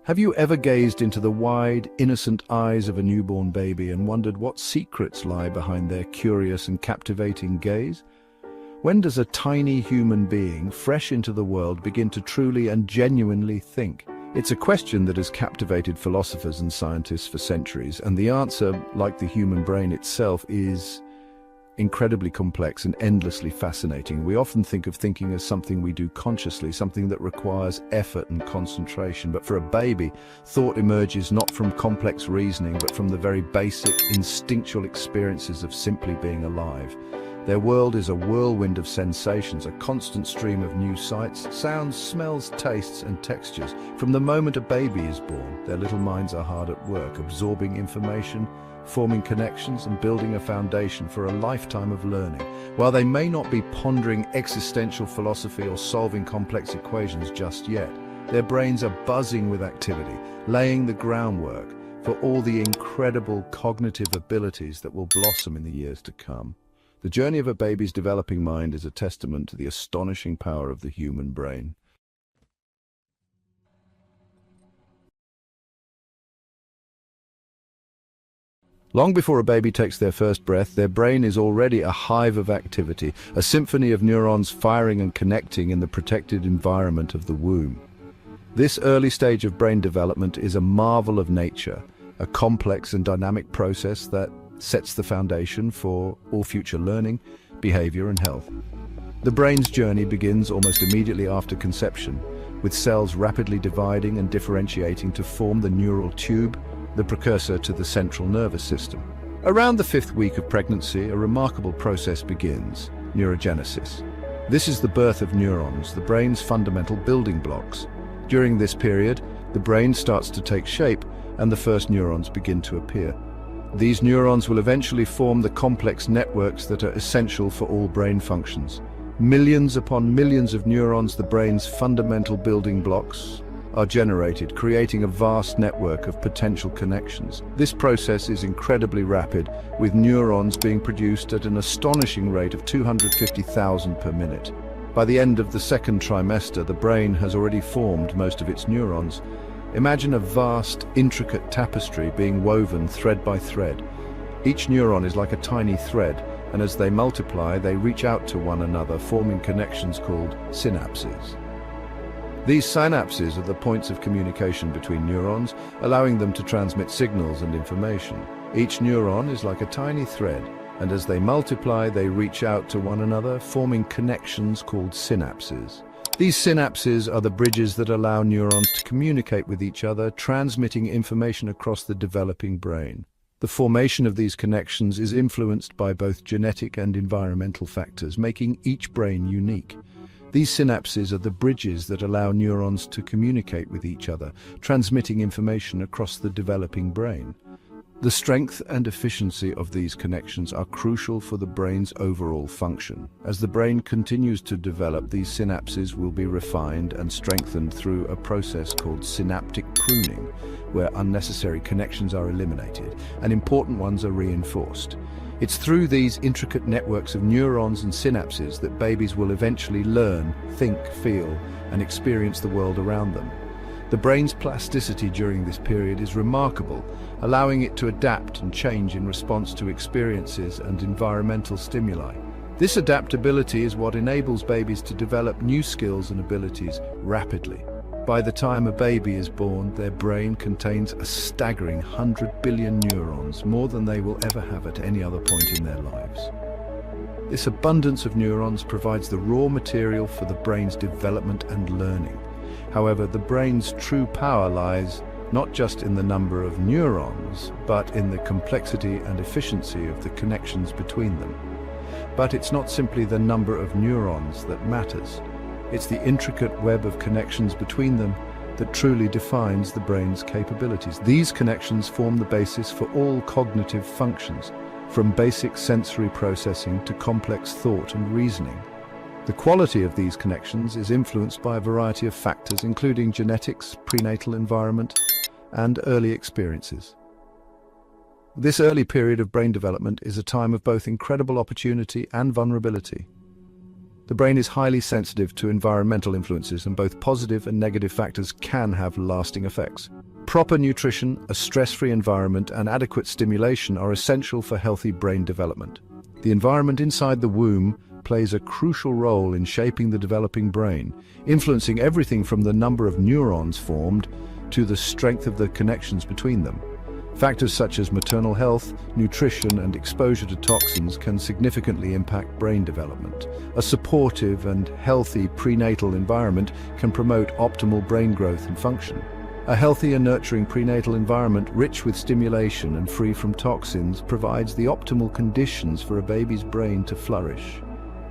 Have you ever gazed into the wide, innocent eyes of a newborn baby and wondered what secrets lie behind their curious and captivating gaze? When does a tiny human being, fresh into the world, begin to truly and genuinely think? It's a question that has captivated philosophers and scientists for centuries, and the answer, like the human brain itself, is incredibly complex and endlessly fascinating. We often think of thinking as something we do consciously, something that requires effort and concentration. But for a baby, thought emerges not from complex reasoning, but from the very basic, instinctual experiences of simply being alive. Their world is a whirlwind of sensations, a constant stream of new sights, sounds, smells, tastes, and textures. From the moment a baby is born, their little minds are hard at work, absorbing information, forming connections, and building a foundation for a lifetime of learning. While they may not be pondering existential philosophy or solving complex equations just yet, their brains are buzzing with activity, laying the groundwork for all the incredible cognitive abilities that will blossom in the years to come. The journey of a baby's developing mind is a testament to the astonishing power of the human brain. Long before a baby takes their first breath, their brain is already a hive of activity, a symphony of neurons firing and connecting in the protected environment of the womb. This early stage of brain development is a marvel of nature, a complex and dynamic process that sets the foundation for all future learning, behavior, and health. The brain's journey begins almost immediately after conception, with cells rapidly dividing and differentiating to form the neural tube, the precursor to the central nervous system. Around the 5th week of pregnancy, a remarkable process begins: neurogenesis. This is the birth of neurons, the brain's fundamental building blocks. During this period, the brain starts to take shape and the first neurons begin to appear. These neurons will eventually form the complex networks that are essential for all brain functions. Millions upon millions of neurons, the brain's fundamental building blocks, are generated, creating a vast network of potential connections. This process is incredibly rapid, with neurons being produced at an astonishing rate of 250,000 per minute. By the end of the 2nd trimester, the brain has already formed most of its neurons. Imagine a vast, intricate tapestry being woven thread by thread. Each neuron is like a tiny thread, and as they multiply, they reach out to one another, forming connections called synapses. These synapses are the points of communication between neurons, allowing them to transmit signals and information. Each neuron is like a tiny thread, and as they multiply, they reach out to one another, forming connections called synapses. These synapses are the bridges that allow neurons to communicate with each other, transmitting information across the developing brain. The formation of these connections is influenced by both genetic and environmental factors, making each brain unique. These synapses are the bridges that allow neurons to communicate with each other, transmitting information across the developing brain. The strength and efficiency of these connections are crucial for the brain's overall function. As the brain continues to develop, these synapses will be refined and strengthened through a process called synaptic pruning, where unnecessary connections are eliminated and important ones are reinforced. It's through these intricate networks of neurons and synapses that babies will eventually learn, think, feel, and experience the world around them. The brain's plasticity during this period is remarkable, allowing it to adapt and change in response to experiences and environmental stimuli. This adaptability is what enables babies to develop new skills and abilities rapidly. By the time a baby is born, their brain contains a staggering 100 billion neurons, more than they will ever have at any other point in their lives. This abundance of neurons provides the raw material for the brain's development and learning. However, the brain's true power lies not just in the number of neurons, but in the complexity and efficiency of the connections between them. But it's not simply the number of neurons that matters. It's the intricate web of connections between them that truly defines the brain's capabilities. These connections form the basis for all cognitive functions, from basic sensory processing to complex thought and reasoning. The quality of these connections is influenced by a variety of factors, including genetics, prenatal environment, and early experiences. This early period of brain development is a time of both incredible opportunity and vulnerability. The brain is highly sensitive to environmental influences, and both positive and negative factors can have lasting effects. Proper nutrition, a stress-free environment, and adequate stimulation are essential for healthy brain development. The environment inside the womb plays a crucial role in shaping the developing brain, influencing everything from the number of neurons formed to the strength of the connections between them. Factors such as maternal health, nutrition, and exposure to toxins can significantly impact brain development. A supportive and healthy prenatal environment can promote optimal brain growth and function. A healthy and nurturing prenatal environment, rich with stimulation and free from toxins, provides the optimal conditions for a baby's brain to flourish.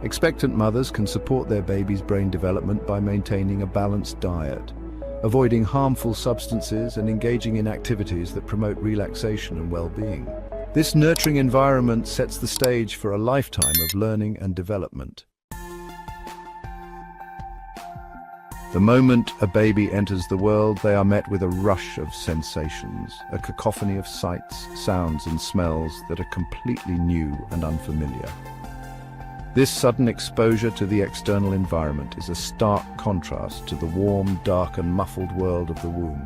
Expectant mothers can support their baby's brain development by maintaining a balanced diet, avoiding harmful substances, and engaging in activities that promote relaxation and well-being. This nurturing environment sets the stage for a lifetime of learning and development. The moment a baby enters the world, they are met with a rush of sensations, a cacophony of sights, sounds, and smells that are completely new and unfamiliar. This sudden exposure to the external environment is a stark contrast to the warm, dark, and muffled world of the womb.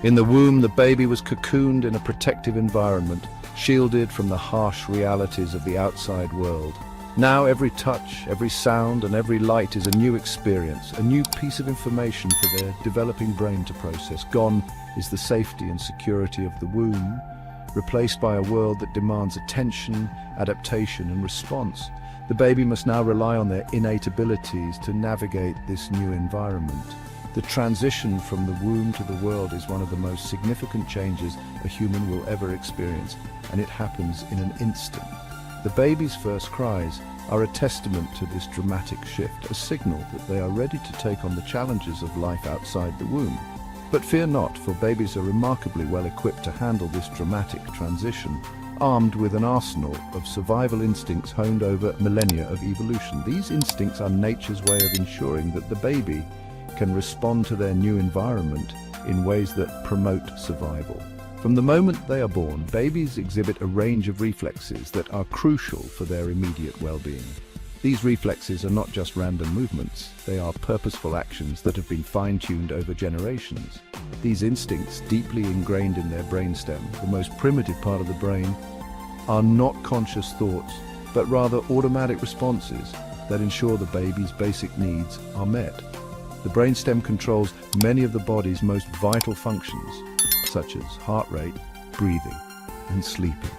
In the womb, the baby was cocooned in a protective environment, shielded from the harsh realities of the outside world. Now every touch, every sound, and every light is a new experience, a new piece of information for their developing brain to process. Gone is the safety and security of the womb, replaced by a world that demands attention, adaptation, and response. The baby must now rely on their innate abilities to navigate this new environment. The transition from the womb to the world is one of the most significant changes a human will ever experience, and it happens in an instant. The baby's first cries are a testament to this dramatic shift, a signal that they are ready to take on the challenges of life outside the womb. But fear not, for babies are remarkably well equipped to handle this dramatic transition, armed with an arsenal of survival instincts honed over millennia of evolution. These instincts are nature's way of ensuring that the baby can respond to their new environment in ways that promote survival. From the moment they are born, babies exhibit a range of reflexes that are crucial for their immediate well-being. These reflexes are not just random movements, they are purposeful actions that have been fine-tuned over generations. These instincts, deeply ingrained in their brainstem, the most primitive part of the brain, are not conscious thoughts, but rather automatic responses that ensure the baby's basic needs are met. The brainstem controls many of the body's most vital functions, such as heart rate, breathing, and sleeping.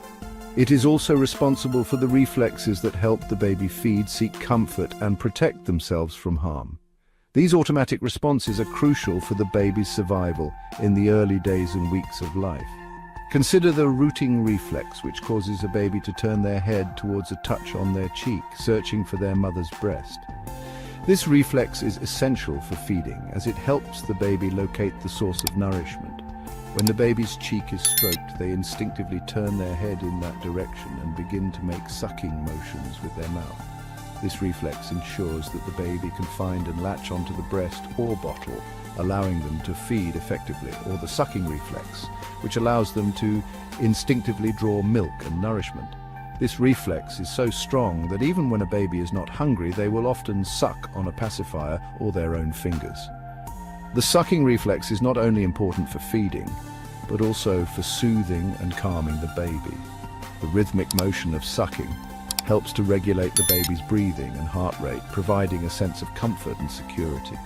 It is also responsible for the reflexes that help the baby feed, seek comfort, and protect themselves from harm. These automatic responses are crucial for the baby's survival in the early days and weeks of life. Consider the rooting reflex, which causes a baby to turn their head towards a touch on their cheek, searching for their mother's breast. This reflex is essential for feeding, as it helps the baby locate the source of nourishment. When the baby's cheek is stroked, they instinctively turn their head in that direction and begin to make sucking motions with their mouth. This reflex ensures that the baby can find and latch onto the breast or bottle, allowing them to feed effectively, or the sucking reflex, which allows them to instinctively draw milk and nourishment. This reflex is so strong that even when a baby is not hungry, they will often suck on a pacifier or their own fingers. The sucking reflex is not only important for feeding, but also for soothing and calming the baby. The rhythmic motion of sucking helps to regulate the baby's breathing and heart rate, providing a sense of comfort and security.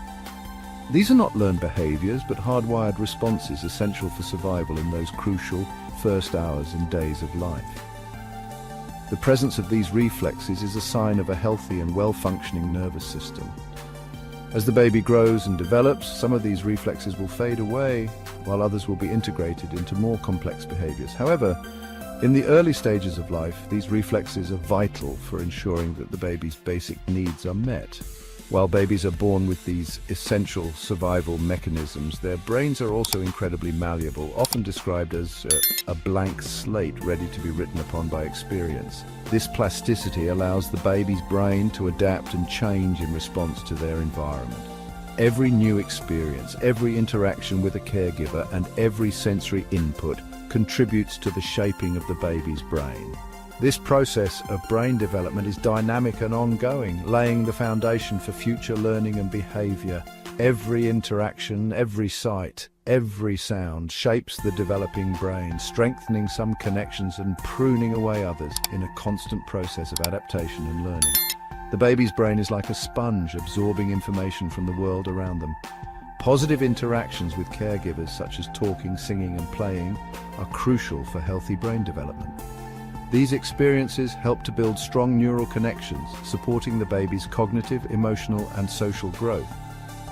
These are not learned behaviors, but hardwired responses essential for survival in those crucial first hours and days of life. The presence of these reflexes is a sign of a healthy and well-functioning nervous system. As the baby grows and develops, some of these reflexes will fade away, while others will be integrated into more complex behaviors. However, in the early stages of life, these reflexes are vital for ensuring that the baby's basic needs are met. While babies are born with these essential survival mechanisms, their brains are also incredibly malleable, often described as a blank slate ready to be written upon by experience. This plasticity allows the baby's brain to adapt and change in response to their environment. Every new experience, every interaction with a caregiver, and every sensory input contributes to the shaping of the baby's brain. This process of brain development is dynamic and ongoing, laying the foundation for future learning and behavior. Every interaction, every sight, every sound shapes the developing brain, strengthening some connections and pruning away others in a constant process of adaptation and learning. The baby's brain is like a sponge, absorbing information from the world around them. Positive interactions with caregivers, such as talking, singing, and playing, are crucial for healthy brain development. These experiences help to build strong neural connections, supporting the baby's cognitive, emotional, and social growth.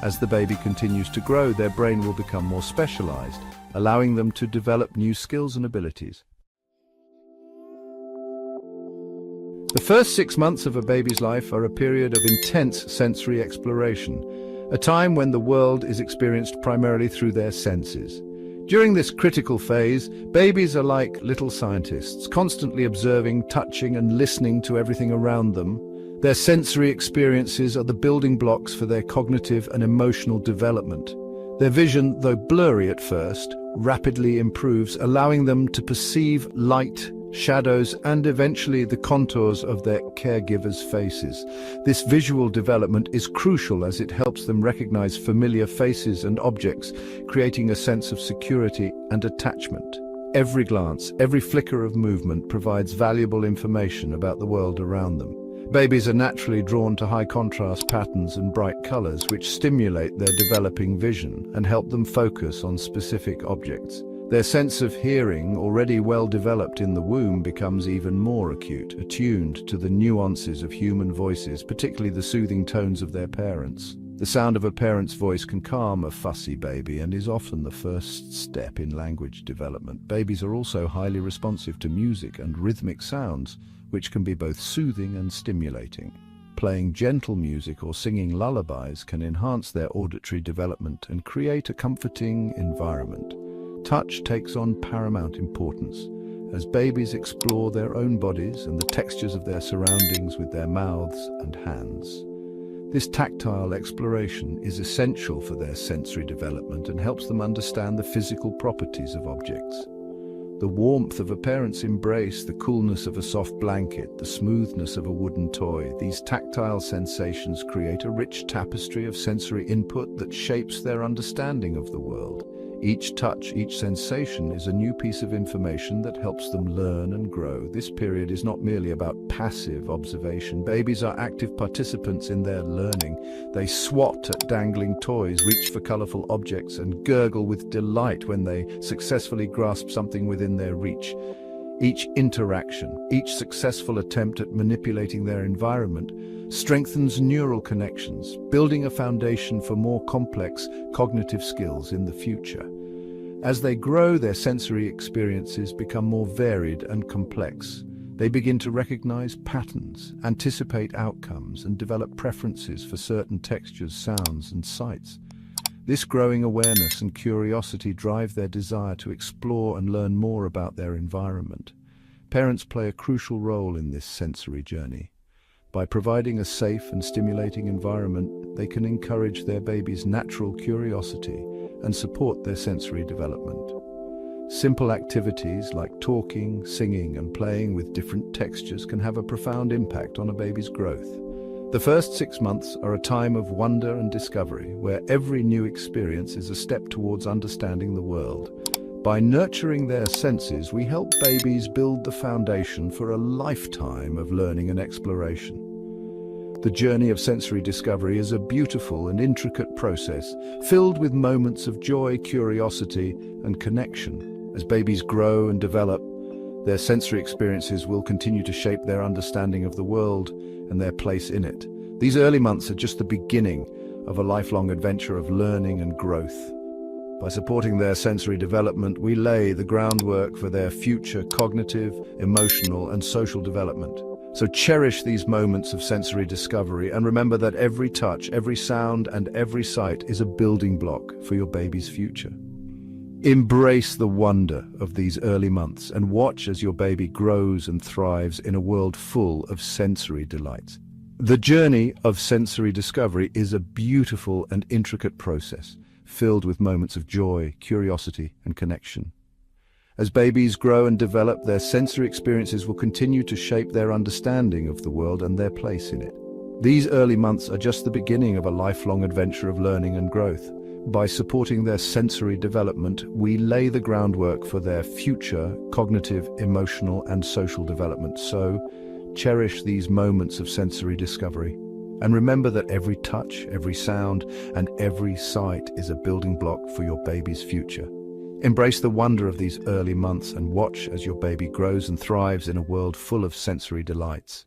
As the baby continues to grow, their brain will become more specialized, allowing them to develop new skills and abilities. The first 6 months of a baby's life are a period of intense sensory exploration, a time when the world is experienced primarily through their senses. During this critical phase, babies are like little scientists, constantly observing, touching, and listening to everything around them. Their sensory experiences are the building blocks for their cognitive and emotional development. Their vision, though blurry at first, rapidly improves, allowing them to perceive light, shadows, and eventually the contours of their caregivers' faces. This visual development is crucial as it helps them recognize familiar faces and objects, creating a sense of security and attachment. Every glance, every flicker of movement provides valuable information about the world around them. Babies are naturally drawn to high-contrast patterns and bright colors, which stimulate their developing vision and help them focus on specific objects. Their sense of hearing, already well developed in the womb, becomes even more acute, attuned to the nuances of human voices, particularly the soothing tones of their parents. The sound of a parent's voice can calm a fussy baby and is often the first step in language development. Babies are also highly responsive to music and rhythmic sounds, which can be both soothing and stimulating. Playing gentle music or singing lullabies can enhance their auditory development and create a comforting environment. Touch takes on paramount importance as babies explore their own bodies and the textures of their surroundings with their mouths and hands. This tactile exploration is essential for their sensory development and helps them understand the physical properties of objects. The warmth of a parent's embrace, the coolness of a soft blanket, the smoothness of a wooden toy, these tactile sensations create a rich tapestry of sensory input that shapes their understanding of the world. Each touch, each sensation is a new piece of information that helps them learn and grow. This period is not merely about passive observation. Babies are active participants in their learning. They swat at dangling toys, reach for colorful objects, and gurgle with delight when they successfully grasp something within their reach. Each interaction, each successful attempt at manipulating their environment strengthens neural connections, building a foundation for more complex cognitive skills in the future. As they grow, their sensory experiences become more varied and complex. They begin to recognize patterns, anticipate outcomes, and develop preferences for certain textures, sounds, and sights. This growing awareness and curiosity drive their desire to explore and learn more about their environment. Parents play a crucial role in this sensory journey. By providing a safe and stimulating environment, they can encourage their baby's natural curiosity and support their sensory development. Simple activities like talking, singing, and playing with different textures can have a profound impact on a baby's growth. The first 6 months are a time of wonder and discovery, where every new experience is a step towards understanding the world. By nurturing their senses, we help babies build the foundation for a lifetime of learning and exploration. The journey of sensory discovery is a beautiful and intricate process, filled with moments of joy, curiosity, and connection. As babies grow and develop, their sensory experiences will continue to shape their understanding of the world and their place in it. These early months are just the beginning of a lifelong adventure of learning and growth. By supporting their sensory development, we lay the groundwork for their future cognitive, emotional, and social development. So cherish these moments of sensory discovery and remember that every touch, every sound, and every sight is a building block for your baby's future. Embrace the wonder of these early months and watch as your baby grows and thrives in a world full of sensory delights. The journey of sensory discovery is a beautiful and intricate process, filled with moments of joy, curiosity, and connection. As babies grow and develop, their sensory experiences will continue to shape their understanding of the world and their place in it. These early months are just the beginning of a lifelong adventure of learning and growth. By supporting their sensory development, we lay the groundwork for their future cognitive, emotional, and social development. So, cherish these moments of sensory discovery. And remember that every touch, every sound, and every sight is a building block for your baby's future. Embrace the wonder of these early months and watch as your baby grows and thrives in a world full of sensory delights.